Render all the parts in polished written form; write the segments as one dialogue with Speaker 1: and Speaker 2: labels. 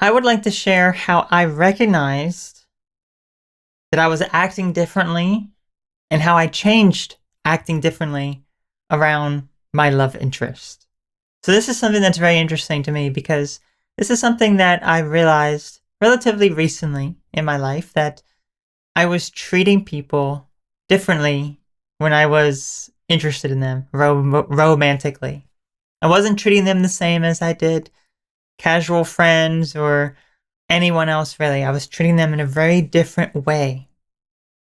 Speaker 1: I would like to share how I recognized that I was acting differently and how I changed acting differently around my love interest. So, this is something that's very interesting to me because this is something that I realized relatively recently in my life that I was treating people differently when I was interested in them romantically. I wasn't treating them the same as I did casual friends or anyone else really. I was treating them in a very different way.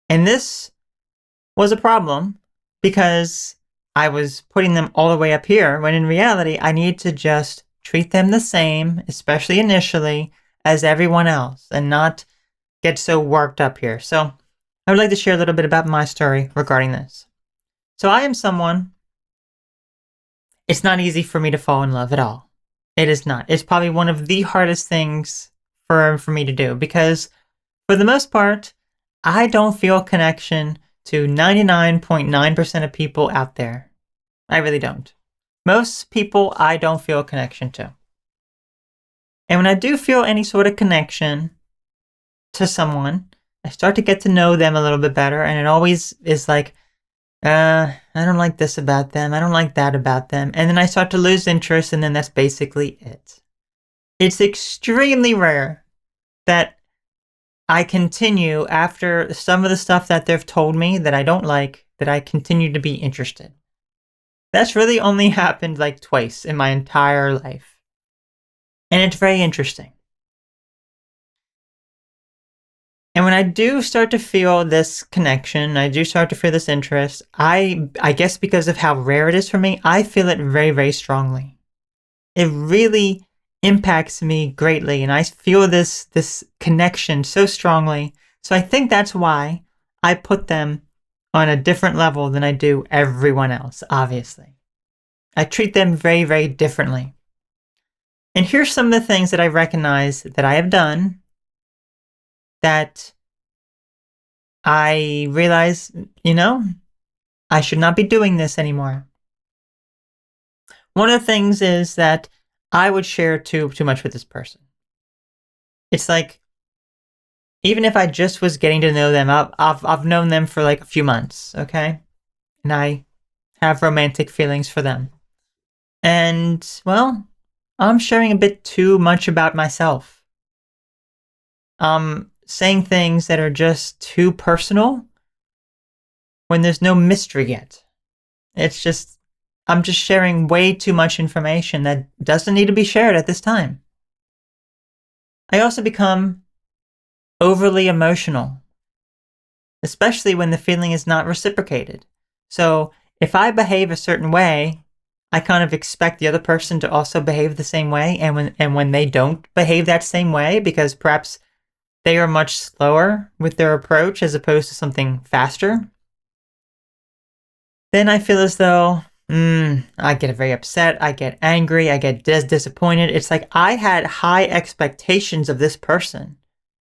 Speaker 1: And this was a problem because I was putting them all the way up here when in reality I need to just treat them the same, especially initially, as everyone else and not get so worked up here. So I would like to share a little bit about my story regarding this. So I am someone, it's not easy for me to fall in love at all. It is not. It's probably one of the hardest things for me to do because for the most part, I don't feel connection to 99.9% of people out there. I really don't. Most people I don't feel a connection to. And when I do feel any sort of connection to someone, I start to get to know them a little bit better, and it always is like, I don't like this about them, I don't like that about them, and then I start to lose interest, and then that's basically it. It's extremely rare that I continue after some of the stuff that they've told me that I don't like, that I continue to be interested. That's really only happened like twice in my entire life. And it's very interesting. And when I do start to feel this connection, I do start to feel this interest, I guess because of how rare it is for me, I feel it very, very strongly. It really impacts me greatly, and I feel this connection so strongly. So I think that's why I put them on a different level than I do everyone else, obviously. I treat them very, very differently. And here's some of the things that I recognize that I have done that I realize, I should not be doing this anymore. One of the things is that I would share too much with this person. It's like, even if I just was getting to know them, I've known them for like a few months, okay? And I have romantic feelings for them. And, well, I'm sharing a bit too much about myself. Saying things that are just too personal when there's no mystery yet. It's just, I'm just sharing way too much information that doesn't need to be shared at this time. I also become overly emotional, especially when the feeling is not reciprocated. So if I behave a certain way, I kind of expect the other person to also behave the same way. And when they don't behave that same way, because perhaps they are much slower with their approach as opposed to something faster, then I feel as though I get very upset, I get angry, I get disappointed. It's like I had high expectations of this person,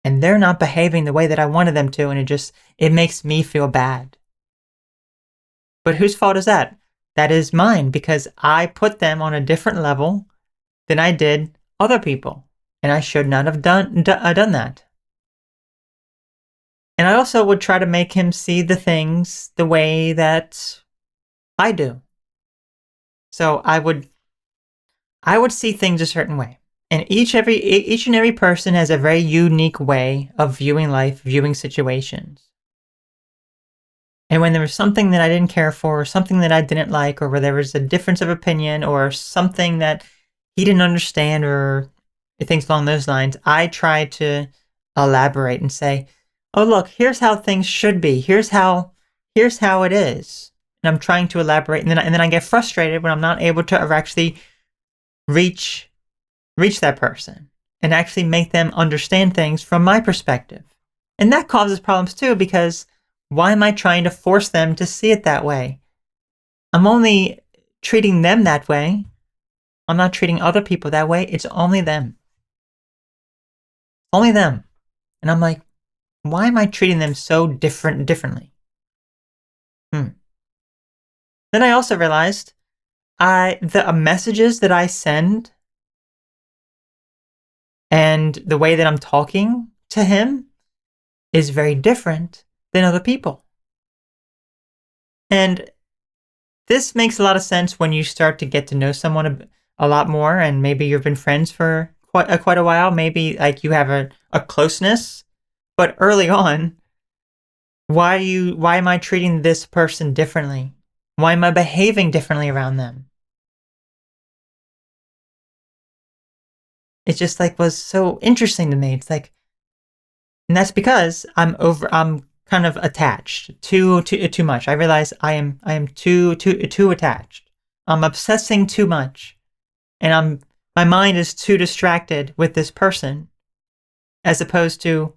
Speaker 1: and they're not behaving the way that I wanted them to, and it makes me feel bad. But whose fault is that? That is mine, because I put them on a different level than I did other people, and I should not have done that. And I also would try to make him see the things the way that I do. So I would see things a certain way. And each and every person has a very unique way of viewing life, viewing situations. And when there was something that I didn't care for, or something that I didn't like, or where there was a difference of opinion, or something that he didn't understand, or things along those lines, I tried to elaborate and say, "Oh, look, here's how things should be. Here's how it is." And I'm trying to elaborate, and then I get frustrated when I'm not able to actually reach that person and actually make them understand things from my perspective. And that causes problems too, because why am I trying to force them to see it that way? I'm only treating them that way. I'm not treating other people that way. It's only them. Only them. And I'm like, why am I treating them so differently? Then I also realized the messages that I send And the way that I'm talking to him is very different than other people. And this makes a lot of sense when you start to get to know someone a lot more, and maybe you've been friends for quite a while. Maybe like you have a closeness, but early on, why am I treating this person differently? Why am I behaving differently around them? It just like was so interesting to me. It's like, and that's because I'm kind of attached too much. I realize I am too attached. I'm obsessing too much, and my mind is too distracted with this person, as opposed to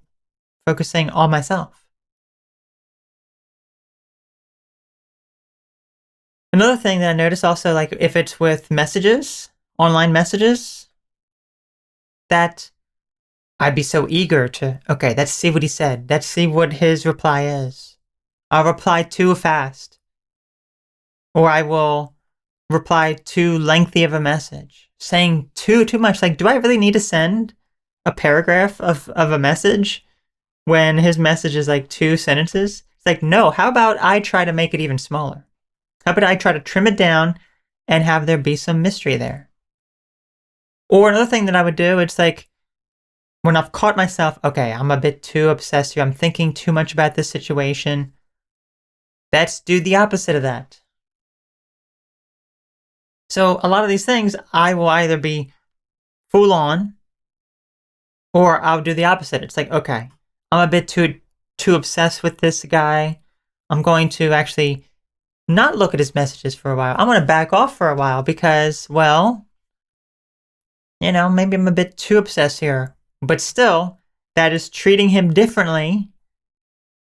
Speaker 1: focusing on myself. Another thing that I notice also, like if it's with messages, online messages, that I'd be so eager to, okay, let's see what he said. Let's see what his reply is. I'll reply too fast. Or I will reply too lengthy of a message, saying too much. Like, do I really need to send a paragraph of a message when his message is like 2 sentences? It's like, no, how about I try to make it even smaller? How about I try to trim it down and have there be some mystery there? Or another thing that I would do, it's like, when I've caught myself, okay, I'm a bit too obsessed here, I'm thinking too much about this situation, let's do the opposite of that. So a lot of these things, I will either be full on, or I'll do the opposite. It's like, okay, I'm a bit too obsessed with this guy. I'm going to actually not look at his messages for a while. I'm going to back off for a while because, well, maybe I'm a bit too obsessed here. But still, that is treating him differently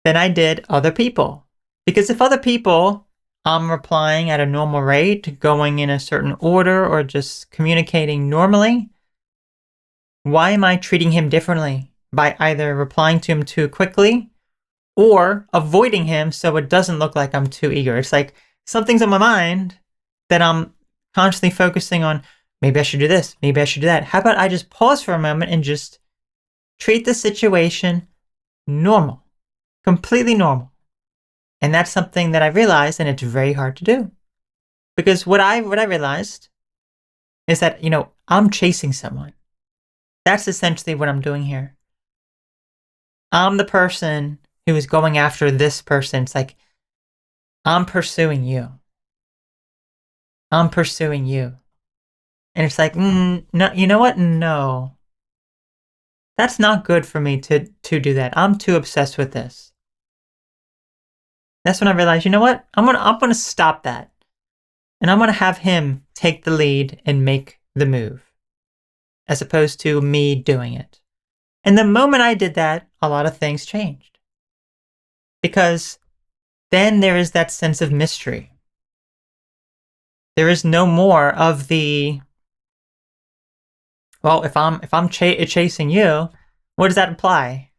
Speaker 1: than I did other people. Because if other people, I'm replying at a normal rate, going in a certain order, or just communicating normally, why am I treating him differently? By either replying to him too quickly or avoiding him so it doesn't look like I'm too eager. It's like something's on my mind that I'm constantly focusing on. Maybe I should do this. Maybe I should do that. How about I just pause for a moment and just treat the situation normal, completely normal. And that's something that I realized, and it's very hard to do. Because what I realized is that, I'm chasing someone. That's essentially what I'm doing here. I'm the person who is going after this person. It's like, I'm pursuing you. I'm pursuing you. And it's like, no, you know what? No. That's not good for me to do that. I'm too obsessed with this. That's when I realized, you know what? I'm gonna stop that. And I'm gonna have him take the lead and make the move, as opposed to me doing it. And the moment I did that, a lot of things changed. Because then there is that sense of mystery. There is no more of the, well, if I'm chasing you, what does that imply?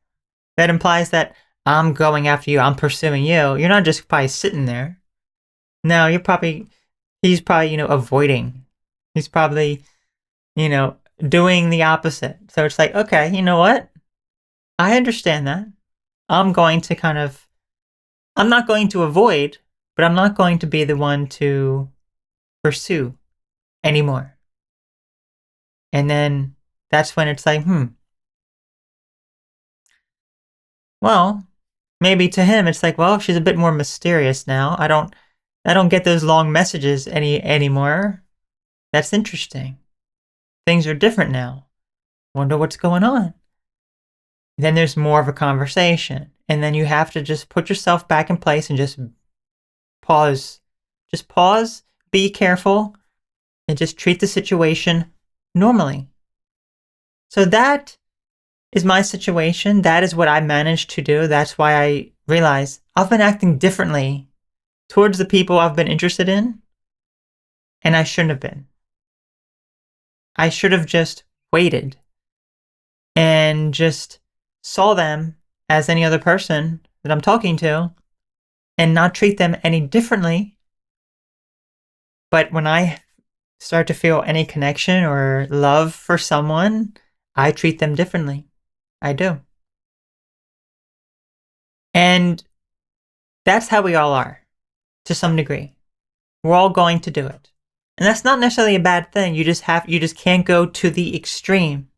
Speaker 1: That implies that I'm going after you, I'm pursuing you. You're not just probably sitting there. No, he's probably, avoiding. He's probably, doing the opposite. So it's like, okay, you know what? I understand that. I'm not going to avoid, but I'm not going to be the one to pursue anymore. And then that's when it's like, well, maybe to him it's like, well, she's a bit more mysterious now. I don't get those long messages anymore. That's interesting. Things are different now. Wonder what's going on. Then there's more of a conversation. And then you have to just put yourself back in place and just pause. Just pause, be careful, and just treat the situation normally. So that is my situation. That is what I managed to do. That's why I realized I've been acting differently towards the people I've been interested in, and I shouldn't have been. I should have just waited and just saw them as any other person that I'm talking to and not treat them any differently. But when I start to feel any connection or love for someone, I treat them differently. I do. And that's how we all are, to some degree. We're all going to do it. And that's not necessarily a bad thing. You just can't go to the extreme.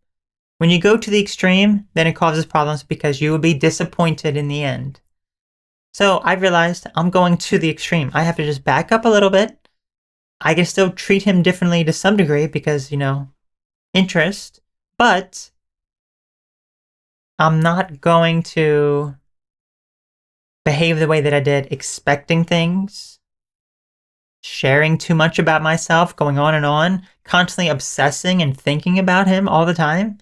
Speaker 1: When you go to the extreme, then it causes problems because you will be disappointed in the end. So I realized I'm going to the extreme. I have to just back up a little bit. I can still treat him differently to some degree because, interest, but I'm not going to behave the way that I did, expecting things, sharing too much about myself, going on and on, constantly obsessing and thinking about him all the time.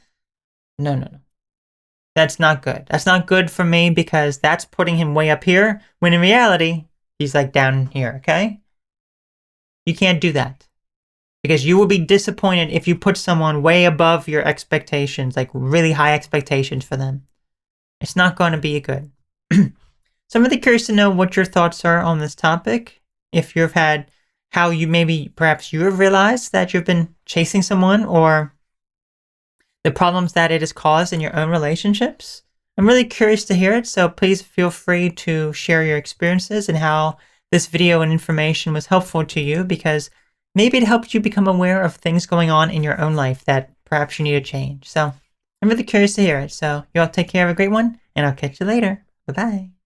Speaker 1: No. That's not good. That's not good for me because that's putting him way up here when in reality, he's like down here, okay? You can't do that because you will be disappointed if you put someone way above your expectations, like really high expectations for them. It's not going to be good. So I'm really curious to know what your thoughts are on this topic. If you've had how perhaps you have realized that you've been chasing someone or the problems that it has caused in your own relationships. I'm really curious to hear it, so please feel free to share your experiences and how this video and information was helpful to you because maybe it helped you become aware of things going on in your own life that perhaps you need to change. So I'm really curious to hear it. So you all take care, have a great one, and I'll catch you later. Bye-bye.